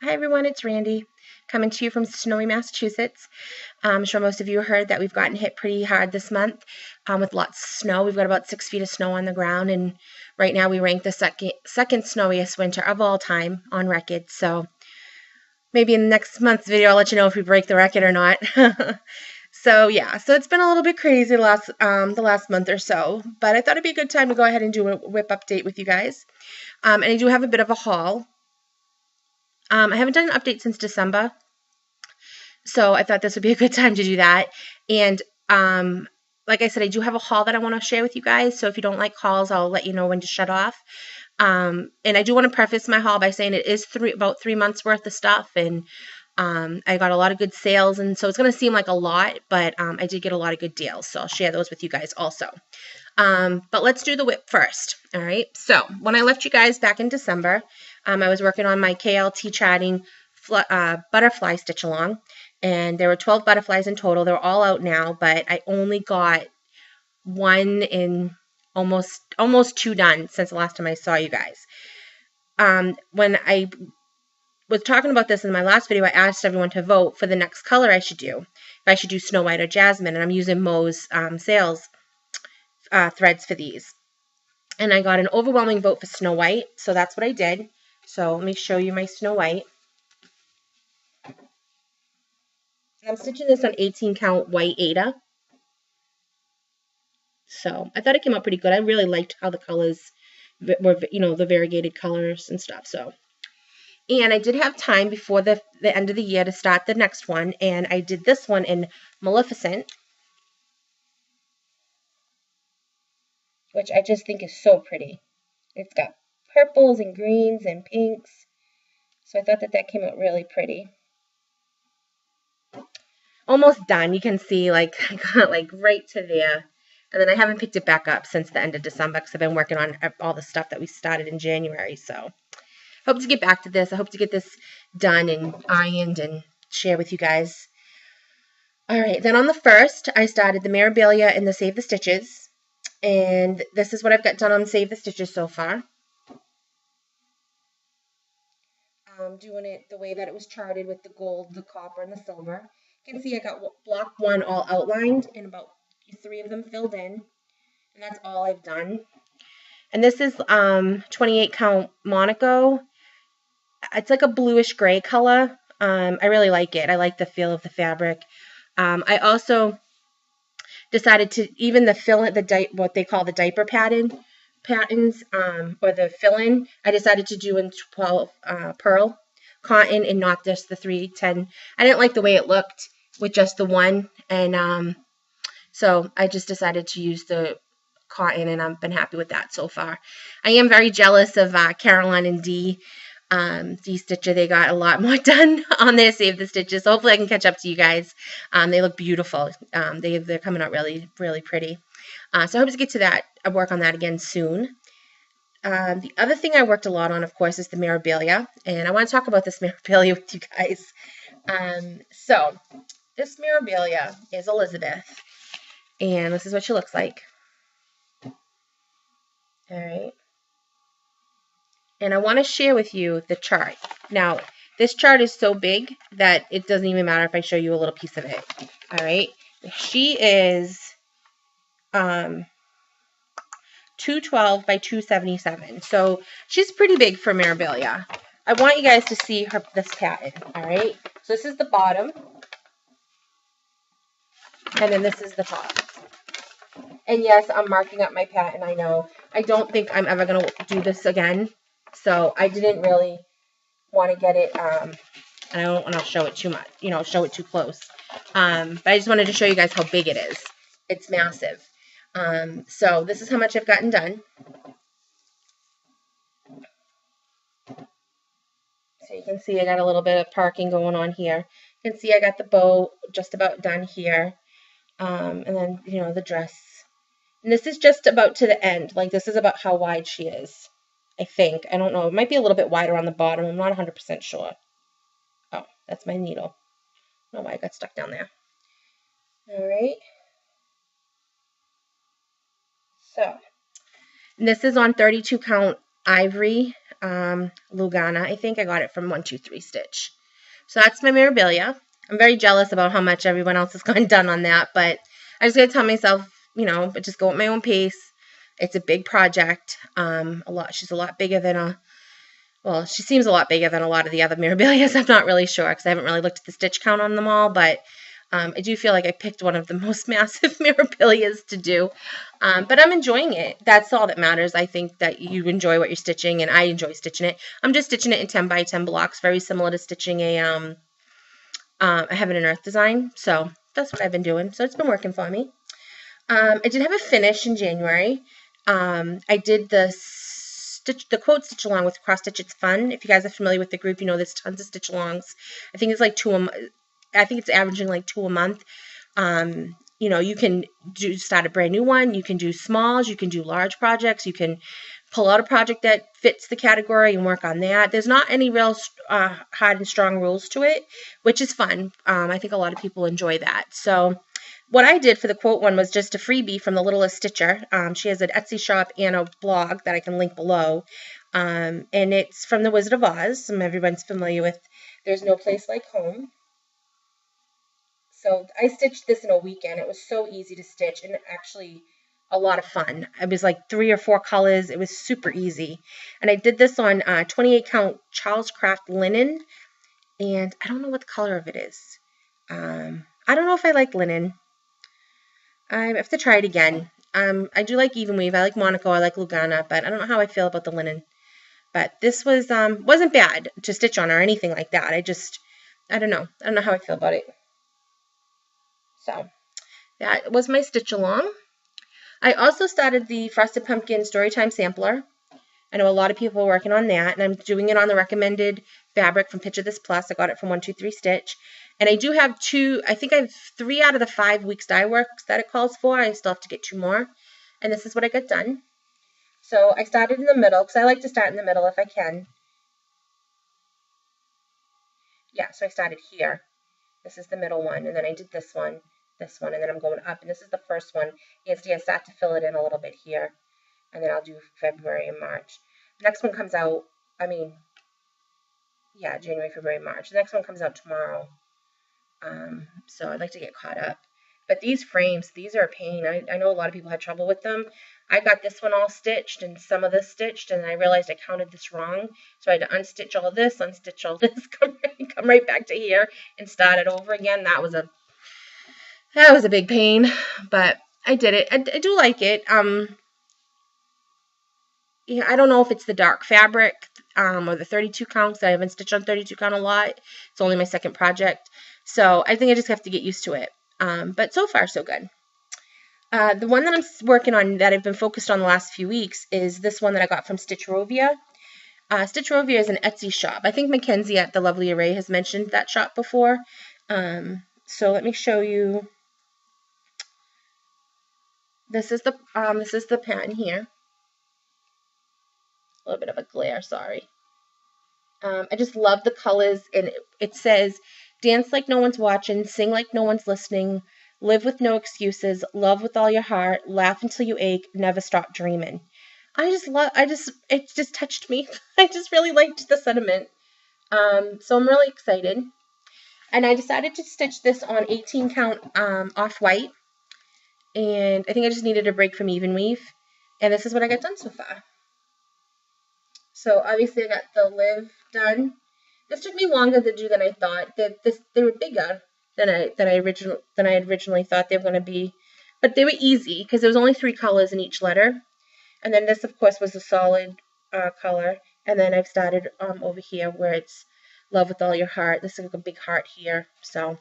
Hi everyone, it's Randy coming to you from snowy Massachusetts. I'm sure most of you heard that we've gotten hit pretty hard this month with lots of snow. We've got about 6 feet of snow on the ground, and right now we rank the second snowiest winter of all time on record. So maybe in the next month's video I'll let you know if we break the record or not. So it's been a little bit crazy the last month or so, but I thought it'd be a good time to go ahead and do a whip update with you guys. And I do have a bit of a haul. I haven't done an update since December, so I thought this would be a good time to do that. And like I said, I do have a haul that I want to share with you guys, so if you don't like hauls, I'll let you know when to shut off. And I do want to preface my haul by saying it is about 3 months worth of stuff, and I got a lot of good sales, and so it's going to seem like a lot, but I did get a lot of good deals, so I'll share those with you guys also. But let's do the whip first. All right. So when I left you guys back in December, I was working on my KLT Chatting butterfly stitch along, and there were 12 butterflies in total. They're all out now, but I only got one in almost two done since the last time I saw you guys. When I was talking about this in my last video, I asked everyone to vote for the next color I should do. If I should do Snow White or Jasmine, and I'm using Mo's sales threads for these. And I got an overwhelming vote for Snow White, so that's what I did. So let me show you my Snow White. I'm stitching this on 18 count white Aida. So I thought it came out pretty good. I really liked how the colors were, the variegated colors and stuff. So, and I did have time before the end of the year to start the next one, and I did this one in Maleficent, which I just think is so pretty. It's got purples and greens and pinks. So I thought that came out really pretty. Almost done. You can see like I got like right to there. And then I haven't picked it back up since the end of December because I've been working on all the stuff that we started in January. So hope to get back to this. I hope to get this done and ironed and share with you guys. All right. Then on the 1st, I started the Mirabilia and the Save the Stitches. And this is what I've got done on Save the Stitches so far. I'm doing it the way that it was charted with the gold, the copper, and the silver. You can see I got block 1 all outlined and about 3 of them filled in. And that's all I've done. And this is 28 count Monaco. It's like a bluish gray color. I really like it. I like the feel of the fabric. I also decided to even the fill-in, what they call the diaper patterns, or the fill-in, I decided to do in 12 pearl cotton and not just the 310. I didn't like the way it looked with just the one, and so I just decided to use the cotton, and I've been happy with that so far. I am very jealous of Caroline and Dee Stitcher. They got a lot more done on their Save the Stitches. So hopefully I can catch up to you guys. They look beautiful. They're coming out really, really pretty. So I hope to get to that, work on that again soon. The other thing I worked a lot on, of course, is the Mirabilia, and I want to talk about this Mirabilia with you guys. So this Mirabilia is Elizabeth, and this is what she looks like. All right. And I want to share with you the chart. Now, this chart is so big that it doesn't even matter if I show you a little piece of it. All right. She is 212 by 277. So she's pretty big for Mirabilia. I want you guys to see this pattern. All right. So this is the bottom. And then this is the top. And yes, I'm marking up my pattern. I know. I don't think I'm ever going to do this again. So I didn't really want to get it, and I don't want to show it too much, show it too close. But I just wanted to show you guys how big it is. It's massive. So this is how much I've gotten done. So you can see I got a little bit of parking going on here. You can see I got the bow just about done here. And then, the dress. And this is just about to the end. Like, this is about how wide she is. I think. I don't know. It might be a little bit wider on the bottom. I'm not 100% sure. Oh, that's my needle. I don't know why I got stuck down there. All right. So, and this is on 32 count ivory. Lugana. I think I got it from 123 Stitch. So that's my Mirabilia. I'm very jealous about how much everyone else has gone done on that, but I just gotta tell myself, you know, but just go at my own pace. It's a big project. She's a lot bigger than well, she seems a lot bigger than a lot of the other Mirabilias. I'm not really sure because I haven't really looked at the stitch count on them all, but I do feel like I picked one of the most massive Mirabilias to do. But I'm enjoying it. That's all that matters. I think that you enjoy what you're stitching, and I enjoy stitching it. I'm just stitching it in 10 by 10 blocks, very similar to stitching a Heaven and Earth design. So that's what I've been doing. So it's been working for me. I did have a finish in January. I did the quote stitch along with Cross Stitch It's Fun. If you guys are familiar with the group, you know there's tons of stitch alongs. I think it's like I think it's averaging like 2 a month. You know, you can start a brand new one. You can do smalls. You can do large projects. You can pull out a project that fits the category and work on that. There's not any real hard and strong rules to it, which is fun. I think a lot of people enjoy that. So what I did for the quote one was just a freebie from the Littlest Stitcher. She has an Etsy shop and a blog that I can link below. And it's from The Wizard of Oz. Everyone's familiar with There's No Place Like Home. So I stitched this in a weekend. It was so easy to stitch and actually a lot of fun. It was like 3 or 4 colors. It was super easy. And I did this on 28 count Charles Craft linen. And I don't know what the color of it is. I don't know if I like linen. I have to try it again. I do like even weave. I like Monaco. I like Lugana, but I don't know how I feel about the linen. But this was wasn't bad to stitch on or anything like that. I don't know. I don't know how I feel about it. So that was my stitch along. I also started the Frosted Pumpkin Storytime Sampler. I know a lot of people are working on that, and I'm doing it on the recommended fabric from Picture This Plus. I got it from 123 Stitch. And I do have I think I have 3 out of the 5 weeks dye works that it calls for. I still have to get 2 more. And this is what I got done. So I started in the middle, because I like to start in the middle if I can. Yeah, so I started here. This is the middle one, and then I did this one, and then I'm going up. And this is the first one. You can see I start to fill it in a little bit here. And then I'll do February and March. The next one comes out, January, February, March. The next one comes out tomorrow. So I'd like to get caught up. But these frames, these are a pain. I know a lot of people had trouble with them. I got this one all stitched and some of this stitched, and I realized I counted this wrong. So I had to unstitch all this, come right back to here and start it over again. That was a big pain, but I did it. I do like it. Yeah, I don't know if it's the dark fabric or the 32 counts. I haven't stitched on 32 count a lot. It's only my second project. So I think I just have to get used to it. But so far, so good. The one that I'm working on that I've been focused on the last few weeks is this one that I got from Stitchrovia. Stitchrovia is an Etsy shop. I think Mackenzie at the Lovely Array has mentioned that shop before. So let me show you. This is the pattern here. A little bit of a glare, sorry. I just love the colors, and it says, dance like no one's watching, sing like no one's listening, live with no excuses, love with all your heart, laugh until you ache, never stop dreaming. It just touched me. I just really liked the sentiment. So I'm really excited. And I decided to stitch this on 18 count off-white. And I think I just needed a break from even weave. And this is what I got done so far. So obviously I got the live done. This took me longer to do than I thought. They were bigger than I originally thought they were going to be, but they were easy because there was only 3 colors in each letter. And then this, of course, was a solid color. And then I've started over here where it's love with all your heart. This is like a big heart here. So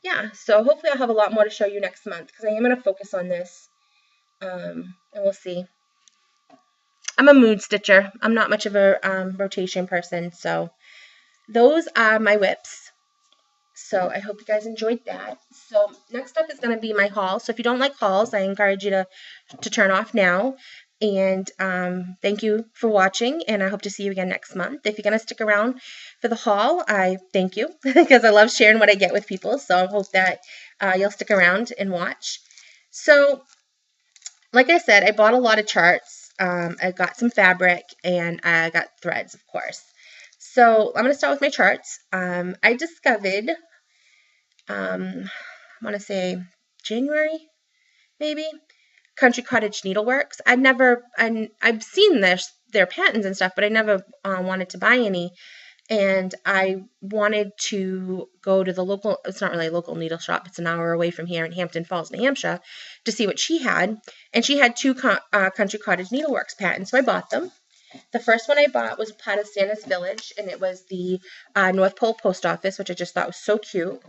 yeah, so hopefully I'll have a lot more to show you next month because I am going to focus on this. And we'll see. I'm a mood stitcher. I'm not much of a rotation person, so those are my whips. So I hope you guys enjoyed that. So next up is going to be my haul. So if you don't like hauls, I encourage you to turn off now. And thank you for watching, and I hope to see you again next month. If you're going to stick around for the haul, I thank you because I love sharing what I get with people. So I hope that you'll stick around and watch. So like I said, I bought a lot of charts. I got some fabric, and I got threads, of course. So I'm going to start with my charts. I discovered, I want to say January, maybe, Country Cottage Needleworks. I've seen their patterns and stuff, but I never wanted to buy any. And I wanted to go to the local, it's not really a local needle shop, it's an hour away from here in Hampton Falls, New Hampshire, to see what she had. And she had two Country Cottage Needleworks patterns, so I bought them. The first one I bought was part of Santa's Village, and it was the North Pole Post Office, which I just thought was so cute.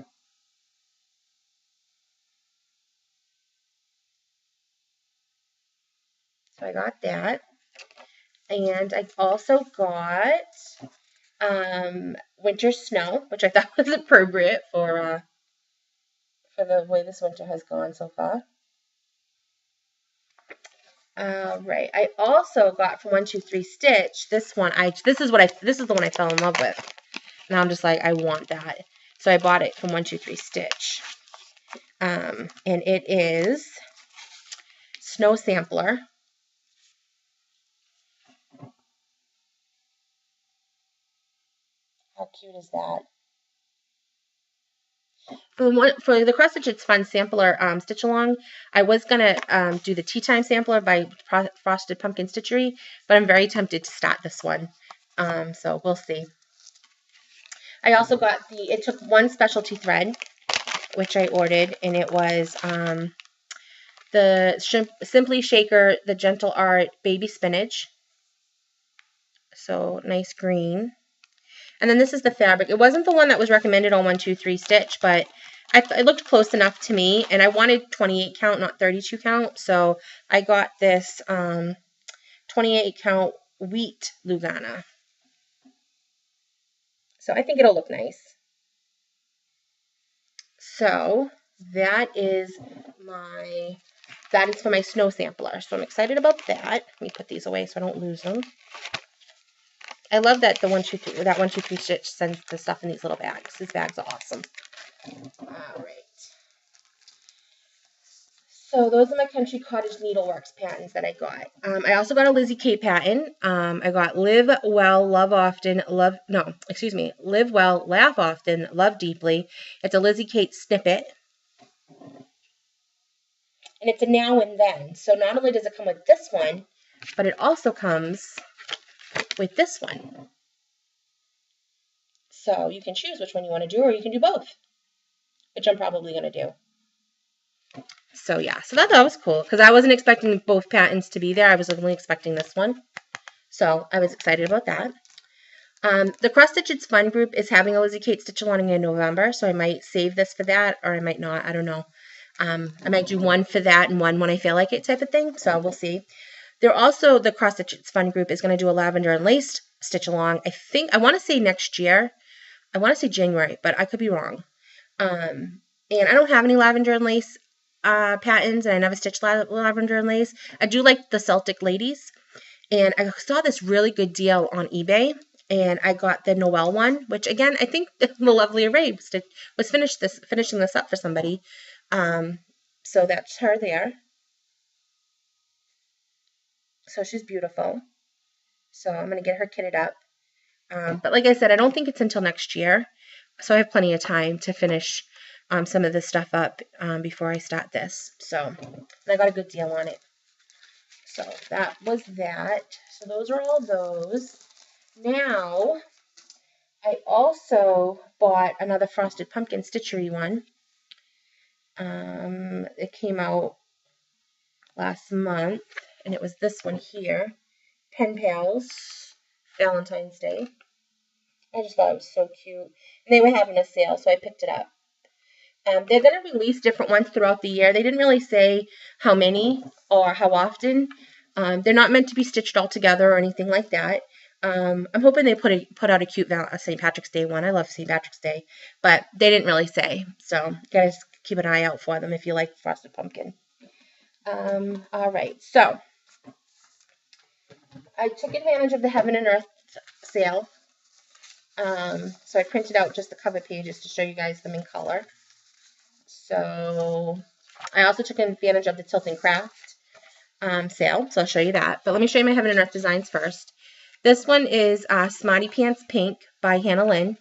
So I got that. And I also got Winter Snow, which I thought was appropriate for the way this winter has gone so far. Right. I also got from 123 Stitch this one. This is the one I fell in love with. Now I'm just like, I want that. So I bought it from 123 Stitch. And it is Snow Sampler. How cute is that? For the Cross Stitch It's Fun sampler stitch along, I was gonna do the Tea Time sampler by Frosted Pumpkin Stitchery, but I'm very tempted to start this one. So we'll see. I also got it took one specialty thread, which I ordered, and it was the Simply Shaker, the Gentle Art Baby Spinach. So nice green. And then this is the fabric. It wasn't the one that was recommended on 123 Stitch, but it looked close enough to me, and I wanted 28 count, not 32 count, so I got this 28 count wheat Lugana. So I think it'll look nice. So that is for my snow sampler. So I'm excited about that. Let me put these away so I don't lose them. I love that 123 Stitch sends the stuff in these little bags. These bags are awesome. All right. So those are my Country Cottage Needleworks patterns that I got. I also got a Lizzie Kate pattern. I got Live Well, Laugh Often, Love Deeply. It's a Lizzie Kate snippet. And it's a now and then. So not only does it come with this one, but it also comes with this one. So you can choose which one you want to do, or you can do both, which I'm probably going to do. So yeah, so that was cool, because I wasn't expecting both patterns to be there. I was only expecting this one. So I was excited about that. The Cross Stitch It's Fun group is having a Lizzie Kate stitch along in November, so I might save this for that, or I might not. I don't know. I might do one for that and one when I feel like it type of thing, so we'll see. The Cross Stitch It's Fun group is going to do a lavender and lace stitch along. I want to say next year. I want to say January, but I could be wrong. And I don't have any lavender and lace patterns, and I never stitched lavender and lace. I do like the Celtic Ladies, and I saw this really good deal on eBay, and I got the Noel one, which again, I think the Lovely Array was finishing this up for somebody. So that's her there. So she's beautiful. So I'm going to get her kitted up. But like I said, I don't think it's until next year. So I have plenty of time to finish some of this stuff up before I start this. So I got a good deal on it. So that was that. So those are all those. Now, I also bought another Frosted Pumpkin Stitchery one. It came out last month, and it was this one here. Pen Pals, Valentine's Day. I just thought it was so cute. And they were having a sale, so I picked it up. They're going to release different ones throughout the year. They didn't really say how many or how often. They're not meant to be stitched all together or anything like that. I'm hoping they put out a cute St. Patrick's Day one. I love St. Patrick's Day, but they didn't really say. So guys, keep an eye out for them if you like Frosted Pumpkin. All right, so I took advantage of the Heaven and Earth sale. So I printed out just the cover pages to show you guys them in color. So I also took advantage of the Tilt and Craft sale, so I'll show you that. But let me show you my Heaven and Earth designs first. This one is Smarty Pants Pink by Hannah Lynn.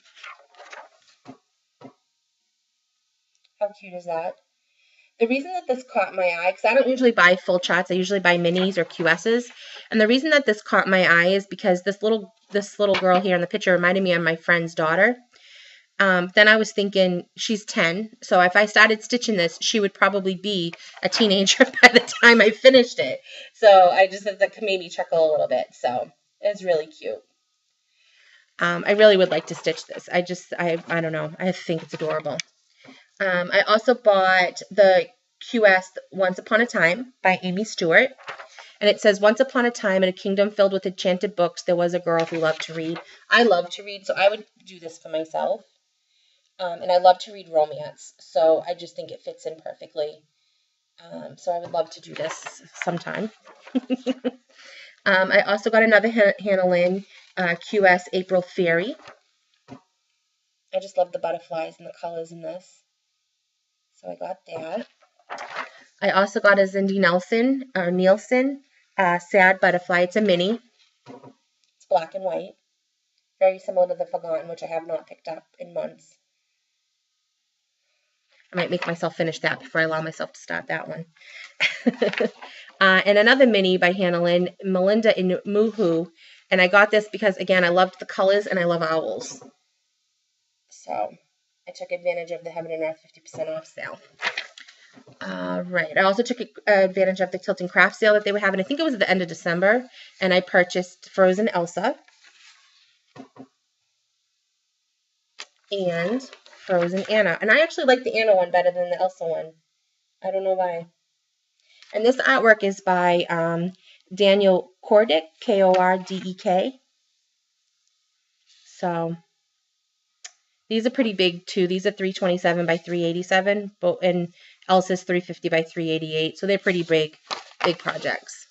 How cute is that? The reason that this caught my eye, because I don't usually buy full charts, I usually buy minis or QSs. And the reason that this caught my eye is because this little girl here in the picture reminded me of my friend's daughter. Then I was thinking, she's 10, so if I started stitching this, she would probably be a teenager by the time I finished it. So I just had to made me chuckle a little bit. So it's really cute. I really would like to stitch this. I don't know. I think it's adorable. I also bought the QS Once Upon a Time by Amy Stewart. And it says, once upon a time in a kingdom filled with enchanted books, there was a girl who loved to read. I love to read, so I would do this for myself. And I love to read romance, so I just think it fits in perfectly. So I would love to do this sometime. I also got another Hannah Lynn QS April Fairy. I just love the butterflies and the colors in this. So I got that. I also got a Zindi Nielsen Sad Butterfly. It's a mini. It's black and white. Very similar to the Forgotten, which I have not picked up in months. I might make myself finish that before I allow myself to start that one. And another mini by Hannah Lynn, Melinda in Muhu. And I got this because, again, I loved the colors and I love owls. So I took advantage of the Heaven and Earth 50% off sale. Right. I also took advantage of the Tilting Craft sale that they were having. I think it was at the end of December. And I purchased Frozen Elsa. And Frozen Anna. And I actually like the Anna one better than the Elsa one. I don't know why. And this artwork is by Daniel Kordek, Kordek. So these are pretty big too. These are 327 by 387, and Elsa's 350 by 388. So they're pretty big projects.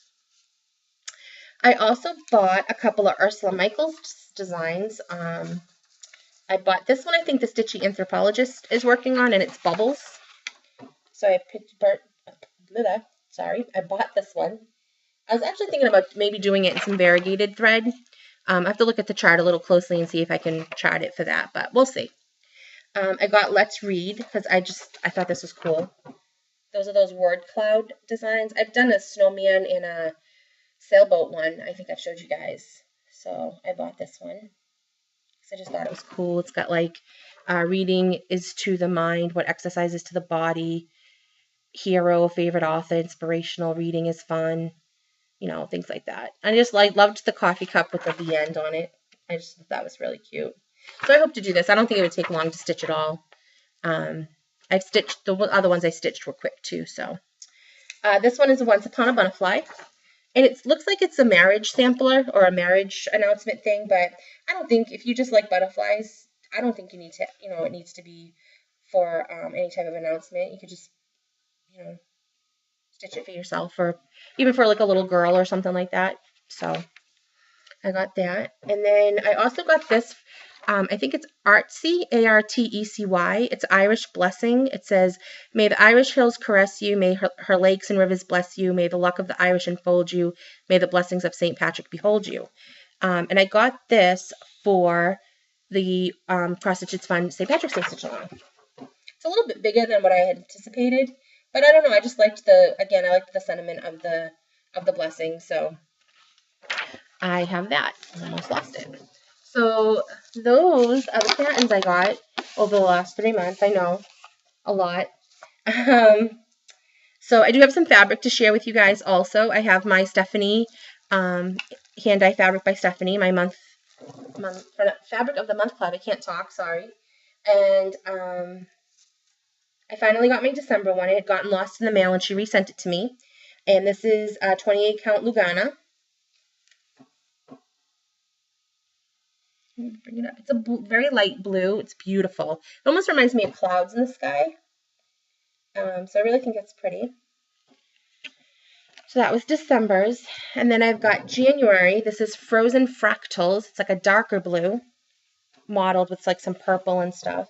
I also bought a couple of Ursula Michaels designs. I bought this one. I think the Stitchy Anthropologist is working on, and it's Bubbles. So I bought this one. I was actually thinking about maybe doing it in some variegated thread. I have to look at the chart a little closely and see if I can chart it for that, but we'll see. I got Let's Read because I thought this was cool. Those are those word cloud designs. I've done a snowman and a sailboat one. I think I've showed you guys. So I bought this one because I just thought it was cool. It's got like reading is to the mind, what exercise is to the body, hero, favorite author, inspirational, reading is fun, you know, things like that. I just loved the coffee cup with the V end on it. I just thought that was really cute. So I hope to do this. I don't think it would take long to stitch it all. I've stitched, the other ones I stitched were quick too, so. This one is Once Upon a Butterfly. And it looks like it's a marriage sampler or a marriage announcement thing, but I don't think, if you just like butterflies, I don't think you need to, you know, it needs to be for any type of announcement. You could just, you know, stitch it for yourself or even for like a little girl or something like that. So I got that. And then I also got this, I think it's Artsy, Artey. It's Irish Blessing. It says, may the Irish hills caress you, may her lakes and rivers bless you, may the luck of the Irish enfold you, may the blessings of St. Patrick behold you. And I got this for the Cross Stitches Fun St. Patrick's Day Stitch Along. It's a little bit bigger than what I had anticipated, but I don't know, I just liked I liked the sentiment of the blessing, so I have that. I almost lost it. So those are the patterns I got over the last 3 months. I know, a lot. So I do have some fabric to share with you guys also. I have my Stephanie Hand Dye Fabric by Stephanie, my Fabric of the Month Club. I can't talk, sorry. And I finally got my December one. It had gotten lost in the mail and she resent it to me. And this is 28 count Lugana. Bring it up. It's a very light blue. It's beautiful. It almost reminds me of clouds in the sky. So I really think it's pretty. So that was December's. And then I've got January. This is Frozen Fractals. It's like a darker blue, mottled with like some purple and stuff.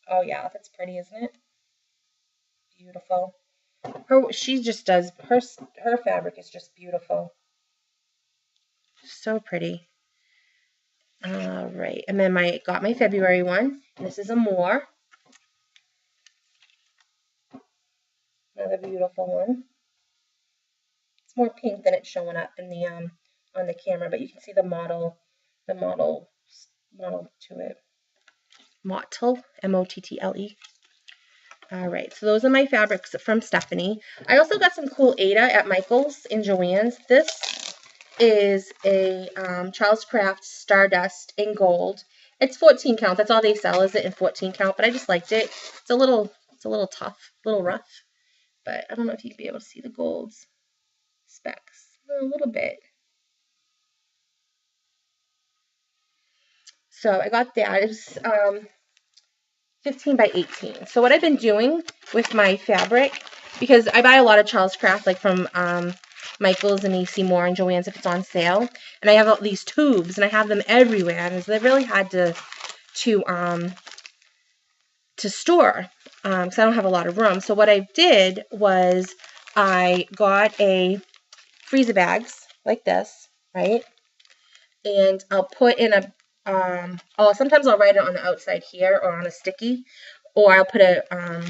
Oh yeah, that's pretty, isn't it? Beautiful. She just does, her fabric is just beautiful. So pretty. All right, and then got my February one. This is Amore. Another beautiful one. It's more pink than it's showing up in the on the camera, but you can see the model to it. Mottle, M-O-T-T-L-E. All right, so those are my fabrics from Stephanie. I also got some cool Aida at Michael's and Joann's. This is a Charles Craft Stardust in gold. It's 14 count. That's all they sell, is it in 14 count, but I just liked it. It's a little tough, a little rough, but I don't know if you'd be able to see the golds specks a little bit. So I got that. It was 15 by 18. So what I've been doing with my fabric, because I buy a lot of Charles Craft, like from Michael's and AC Moore and Joann's if it's on sale, and I have all these tubes, and I have them everywhere, and they're really hard to store, because I don't have a lot of room. So what I did was I got a freezer bags like this, right? And I'll put in a sometimes I'll write it on the outside here or on a sticky, or I'll put an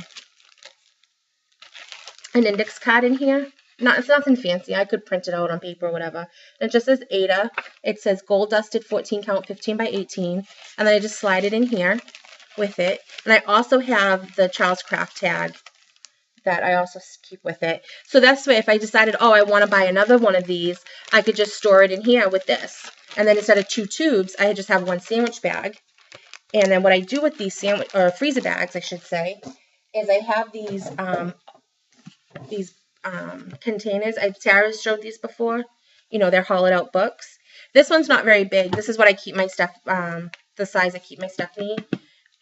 index card in here. It's nothing fancy. I could print it out on paper or whatever. And it just says Aida. It says gold dusted 14 count 15 by 18. And then I just slide it in here with it. And I also have the Charles Craft tag that I also keep with it. So that's why if I decided, oh, I want to buy another one of these, I could just store it in here with this. And then instead of 2 tubes, I just have 1 sandwich bag. And then what I do with these freezer bags, I should say, is I have these containers. Tara's showed these before. You know, they're hollowed out books. This one's not very big. This is what I keep my stuff, the size I keep my Stephanie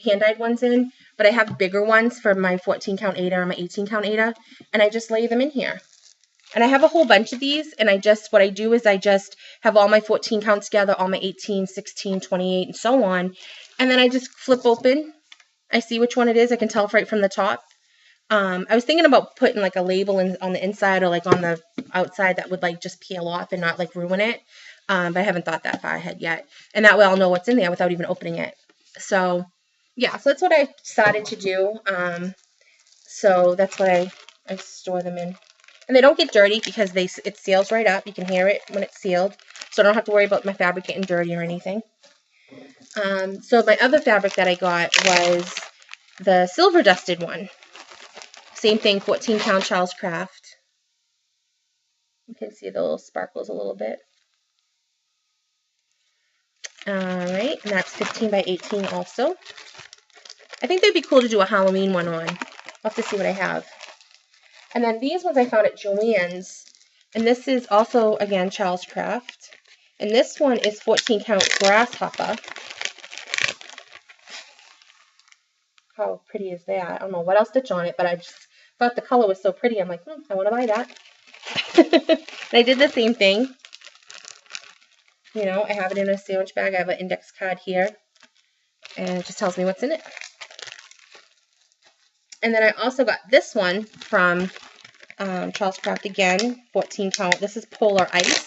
hand-dyed ones in. But I have bigger ones for my 14 count Aida or my 18 count Aida. And I just lay them in here. And I have a whole bunch of these, and what I do is I just have all my 14 counts together, all my 18, 16, 28, and so on. And then I just flip open. I see which one it is. I can tell right from the top. I was thinking about putting like a label on the inside or like on the outside that would like just peel off and not like ruin it. But I haven't thought that far ahead yet. And that way I'll know what's in there without even opening it. So yeah, so that's what I decided to do. So that's what I store them in. And they don't get dirty because it seals right up. You can hear it when it's sealed. So I don't have to worry about my fabric getting dirty or anything. So my other fabric that I got was the silver dusted one. Same thing, 14 count Charles Craft. You can see the little sparkles a little bit. Alright, and that's 15 by 18 also. I think they'd be cool to do a Halloween one on. I'll have to see what I have. And then these ones I found at Joann's. And this is also, again, Charles Craft. And this one is 14 count Grasshopper. How pretty is that? I don't know what else to stitch on it, but I just thought the color was so pretty. I'm like, I want to buy that. And I did the same thing. You know, I have it in a sandwich bag. I have an index card here. And it just tells me what's in it. And then I also got this one from Charles Craft again, 14 count. This is Polar Ice.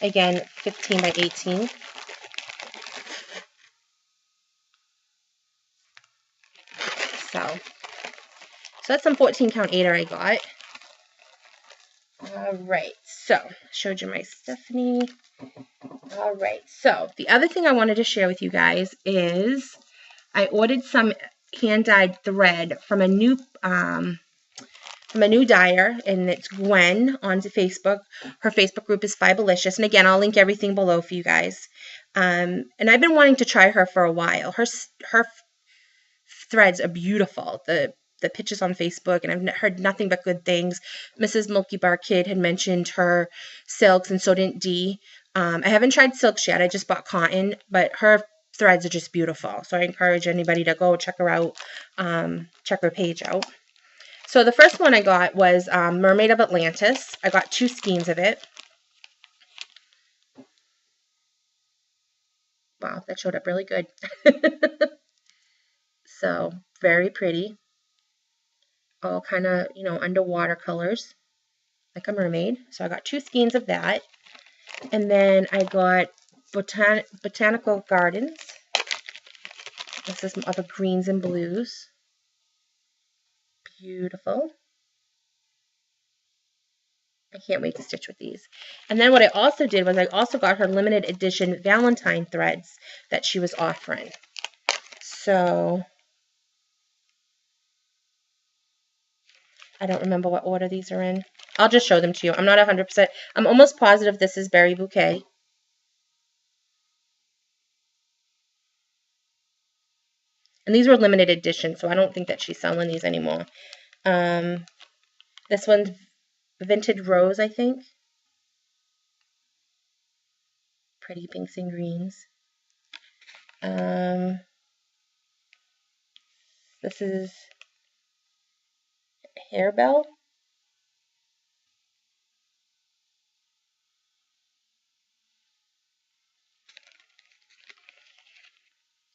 Again, 15 by 18. So that's some 14 count Aida I got. Alright, so showed you my Stephanie. Alright, so the other thing I wanted to share with you guys is I ordered some hand-dyed thread from a new dyer, and it's Gwen on Facebook. Her Facebook group is Fibalicious, and again, I'll link everything below for you guys. And I've been wanting to try her for a while. Her threads are beautiful. The pictures on Facebook, and I've heard nothing but good things. Mrs. Milky Bar Kid had mentioned her silks, and so didn't Dee. I haven't tried silks yet. I just bought cotton, but her threads are just beautiful. So I encourage anybody to go check her out, check her page out. So the first one I got was Mermaid of Atlantis. I got 2 skeins of it. Wow, that showed up really good. So very pretty. all kind of, you know, underwater colors, like a mermaid. So I got 2 skeins of that. And then I got Botanical Gardens. This is of a greens and blues. Beautiful. I can't wait to stitch with these. And then what I also did was I also got her limited edition Valentine threads that she was offering. So I don't remember what order these are in. I'll just show them to you. I'm not 100%. I'm almost positive this is Berry Bouquet. And these were limited edition, so I don't think that she's selling these anymore. This one's Vintage Rose, I think. Pretty pinks and greens. This is Harebell.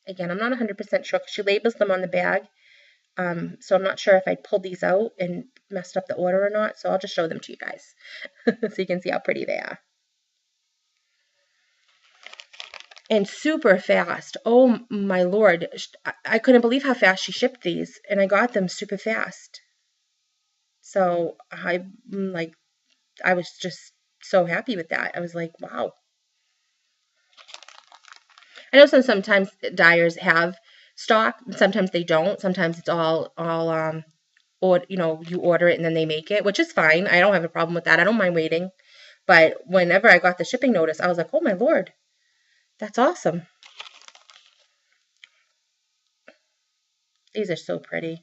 Again, I'm not 100% sure because she labels them on the bag. So I'm not sure if I pulled these out and messed up the order or not. So I'll just show them to you guys so you can see how pretty they are. And super fast. Oh my Lord. I couldn't believe how fast she shipped these. And I got them super fast. So I was just so happy with that. I was like, wow. I know sometimes dyers have stock, sometimes they don't. Sometimes it's all or you know, you order it and then they make it, which is fine. I don't have a problem with that. I don't mind waiting. But whenever I got the shipping notice, I was like, oh my Lord, that's awesome. These are so pretty.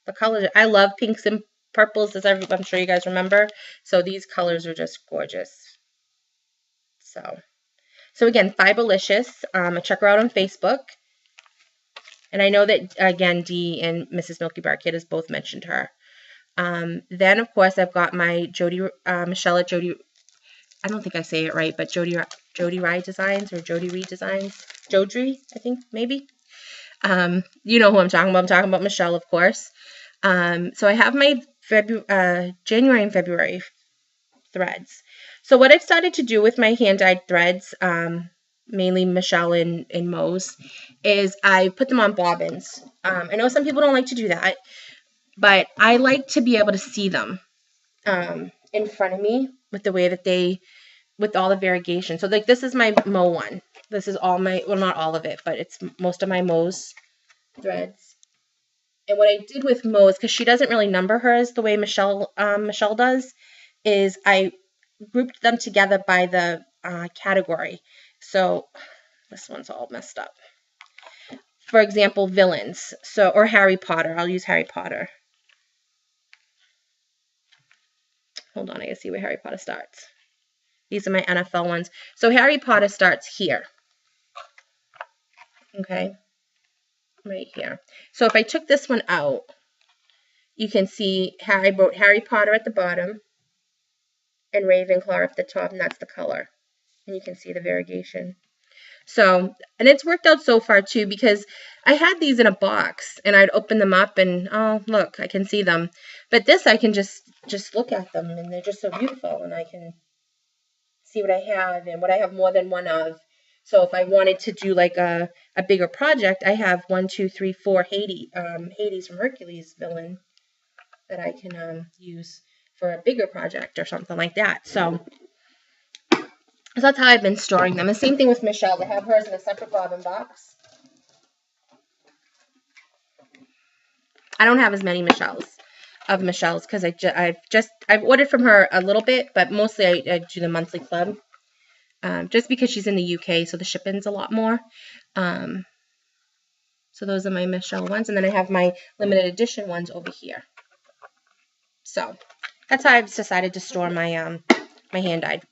The colors, I love pinks and purples, as I'm sure you guys remember. So these colors are just gorgeous. So again, Fiberlicious. Check her out on Facebook. And I know that, again, Dee and Mrs. Milky Bar Kid has both mentioned her. Then, of course, I've got my Michelle at Jody, I don't think I say it right, but Jody Rye Designs or Jody Reed Designs. Jodry, I think, maybe. You know who I'm talking about. I'm talking about Michelle, of course. So I have my January and February threads. So what I've started to do with my hand-dyed threads, mainly Michelle and Mo's, is I put them on bobbins. I know some people don't like to do that, but I like to be able to see them in front of me with the way that with all the variegation. So like this is my Mo one. This is all my, well, not all of it, but it's most of my Mo's threads. And what I did with Mo's, because she doesn't really number hers the way Michelle does, is I grouped them together by the category. So this one's all messed up. For example, villains. So, or Harry Potter. I'll use Harry Potter. Hold on, I gotta see where Harry Potter starts. These are my NFL ones. So Harry Potter starts here. Okay, right here. So if I took this one out, you can see I wrote Harry Potter at the bottom and Ravenclaw at the top, and that's the color. And you can see the variegation. So, and it's worked out so far too, because I had these in a box and I'd open them up and, oh, look, I can see them. But this, I can just look at them and they're just so beautiful, and I can see what I have and what I have more than one of. So if I wanted to do like a bigger project, I have 1, 2, 3, 4 Hades from Hercules villain that I can use for a bigger project or something like that. So that's how I've been storing them. The same thing with Michelle. I have hers in a separate bobbin box. I don't have as many Michelles because I've ordered from her a little bit, but mostly I do the monthly club. Just because she's in the UK, so the shipping's a lot more. So those are my Michelle ones, and then I have my limited edition ones over here. So that's how I've decided to store my my hand-dyed.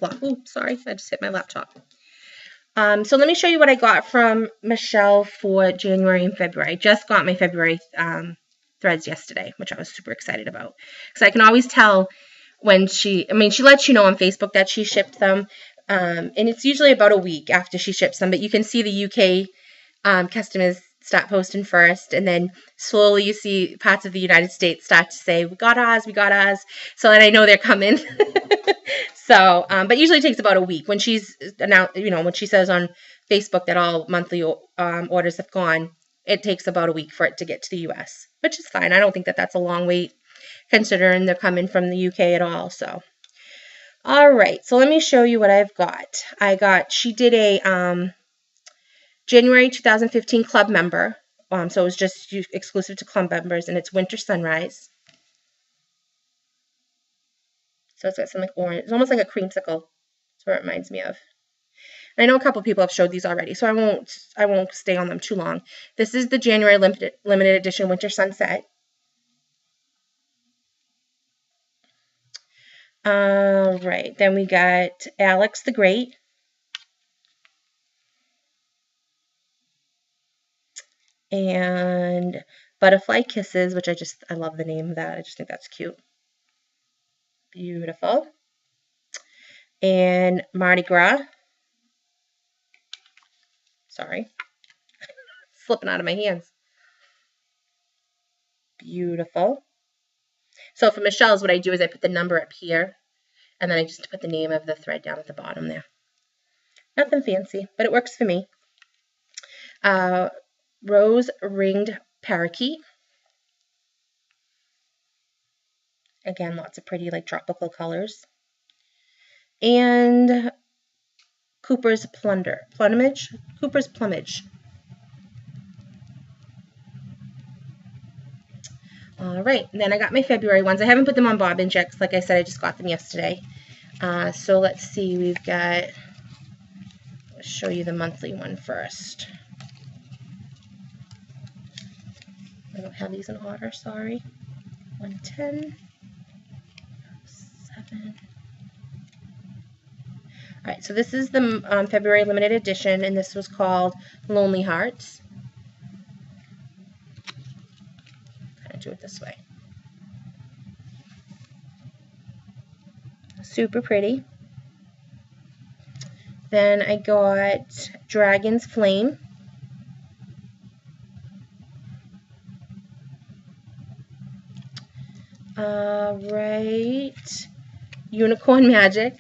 Oh, sorry, I just hit my laptop. So let me show you what I got from Michelle for January and February. I just got my February threads yesterday, which I was super excited about. Because I can always tell when she lets you know on Facebook that she shipped them. And it's usually about a week after she ships them. But you can see the UK customers start posting first, and then slowly you see parts of the United States start to say, we got ours, we got ours. So then I know they're coming. So, but usually it takes about a week. When she's announced, when she says on Facebook that all monthly orders have gone, it takes about a week for it to get to the U.S., which is fine. I don't think that that's a long wait considering they're coming from the U.K. at all. So, all right. So let me show you what I've got. She did a January 2015 club member. So it was just exclusive to club members, and it's Winter Sunrise. So it's got some like orange. It's almost like a creamsicle. That's what it reminds me of. I know a couple people have showed these already, so I won't stay on them too long. This is the January limited edition Winter Sunset. All right, then we got Alex the Great. And Butterfly Kisses, which I love the name of that. I just think that's cute. Beautiful. And Mardi Gras. Sorry. Slipping out of my hands. Beautiful. So for Michelle's, what I do is I put the number up here, and then I just put the name of the thread down at the bottom there. Nothing fancy, but it works for me. Rose Ringed Parakeet. Again, lots of pretty like tropical colors. And Cooper's Plumage. Cooper's Plumage. All right, and then I got my February ones. I haven't put them on bobbin yet, because like I said, I just got them yesterday. So let's see, we've got, I'll show you the monthly one first. I don't have these in order, sorry. 110, 7. All right, so this is the February limited edition, and this was called Lonely Hearts. Kind of do it this way. Super pretty. Then I got Dragon's Flame. Right. Unicorn Magic.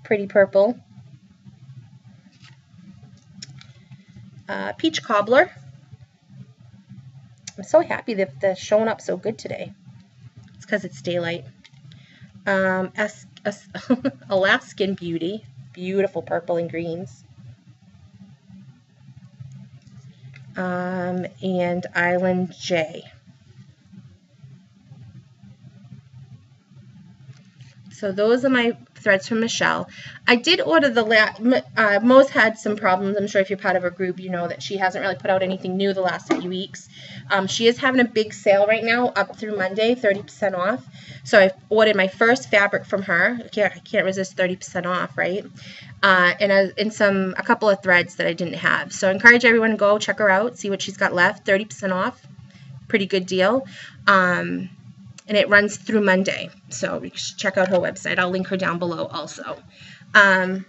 Pretty purple. Peach Cobbler. I'm so happy that they're showing up so good today. It's because it's daylight. Alaskan Beauty. Beautiful purple and greens. And Island J. So those are my threads from Michelle. I did order the Mo's had some problems. I'm sure if you're part of her group, you know that she hasn't really put out anything new the last few weeks. She is having a big sale right now up through Monday, 30% off. So I ordered my first fabric from her. I can't resist 30% off, right? And a couple of threads that I didn't have. So I encourage everyone to go check her out, see what she's got left. 30% off, pretty good deal. And it runs through Monday, so you should check out her website. I'll link her down below also. Let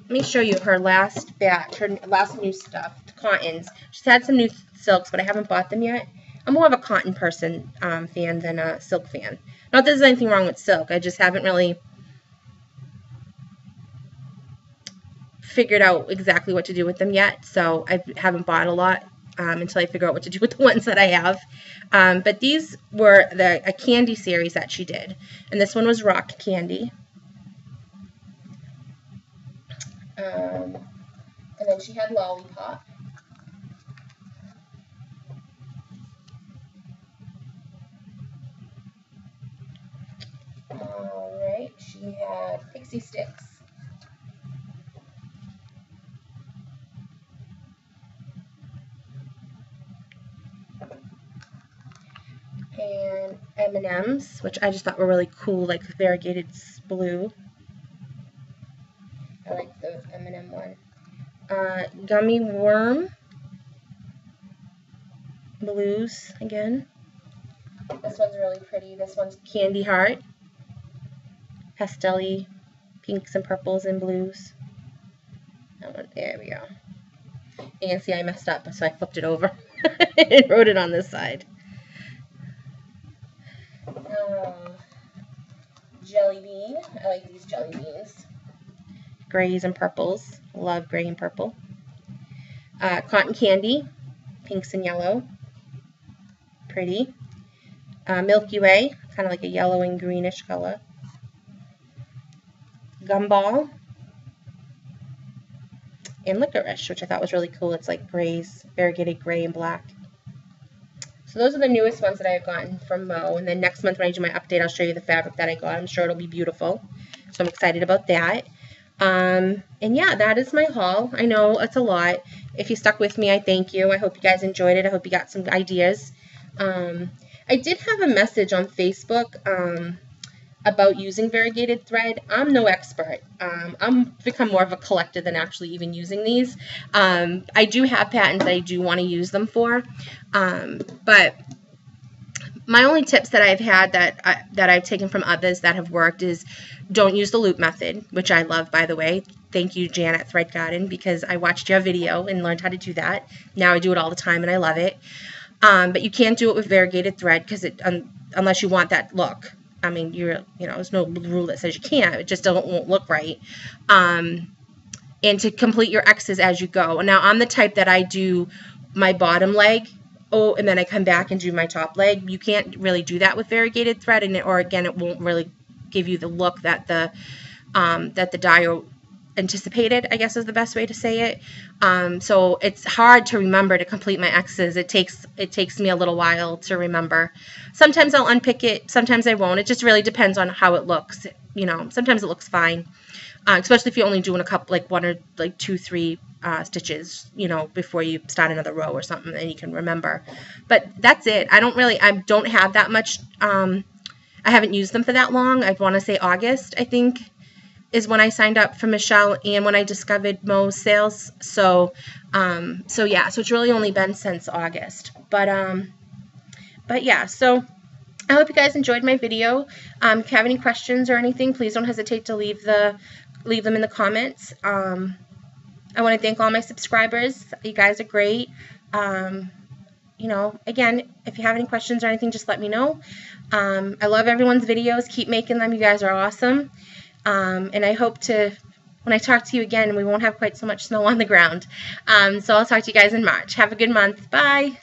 me show you her last batch, her last new stuff, cottons. She's had some new silks, but I haven't bought them yet. I'm more of a cotton fan than a silk fan. Not that there's anything wrong with silk, I just haven't really figured out exactly what to do with them yet, so I haven't bought a lot until I figure out what to do with the ones that I have. But these were a candy series that she did, and this one was Rock Candy. And then she had Lollipop. Alright, she had Pixie Sticks. And M&M's, which I just thought were really cool, like variegated blue. I like the M&M one. Gummy Worm blues again. This one's really pretty. This one's Candy Heart. pastel-y pinks and purples and blues. There we go. You can see I messed up, so I flipped it over and wrote it on this side. Jelly bean. I like these jelly beans. Grays and purples. Love gray and purple. Cotton candy. Pinks and yellow. Pretty. Milky Way. Kind of like a yellow and greenish color. Gumball. And licorice, which I thought was really cool. It's like grays, variegated gray and black. So those are the newest ones that I've gotten from Mo. And then next month when I do my update, I'll show you the fabric that I got. I'm sure it'll be beautiful. So I'm excited about that. And yeah, that is my haul. I know it's a lot. If you stuck with me, I thank you. I hope you guys enjoyed it. I hope you got some ideas. I did have a message on Facebook about using variegated thread. I'm no expert. I'm become more of a collector than actually even using these. I do have patterns that I do want to use them for, but my only tips that I've had that I've taken from others that have worked is don't use the loop method, which I love, by the way. Thank you, Janet Thread Garden, because I watched your video and learned how to do that. Now I do it all the time and I love it. But you can't do it with variegated thread because unless you want that look. I mean, there's no rule that says you can't. It just won't look right. And to complete your X's as you go. Now, I'm the type that I do my bottom leg, and then I come back and do my top leg. You can't really do that with variegated thread, or again, it won't really give you the look that the dyer anticipated, I guess is the best way to say it. So it's hard to remember to complete my X's. It takes me a little while to remember. Sometimes I'll unpick it, sometimes I won't. It just really depends on how it looks. Sometimes it looks fine, especially if you're only doing a couple, like one or like 2-3 stitches, before you start another row or something, and you can remember. But that's it. I don't have that much. I haven't used them for that long. I want to say August, I think, is when I signed up for Michelle and when I discovered Mo's sales. So yeah, so it's really only been since August. But yeah, so I hope you guys enjoyed my video. If you have any questions or anything, please don't hesitate to leave them in the comments. I want to thank all my subscribers. You guys are great. Again, if you have any questions or anything, just let me know. I love everyone's videos. Keep making them. You guys are awesome. And I hope when I talk to you again, we won't have quite so much snow on the ground. So I'll talk to you guys in March. Have a good month. Bye.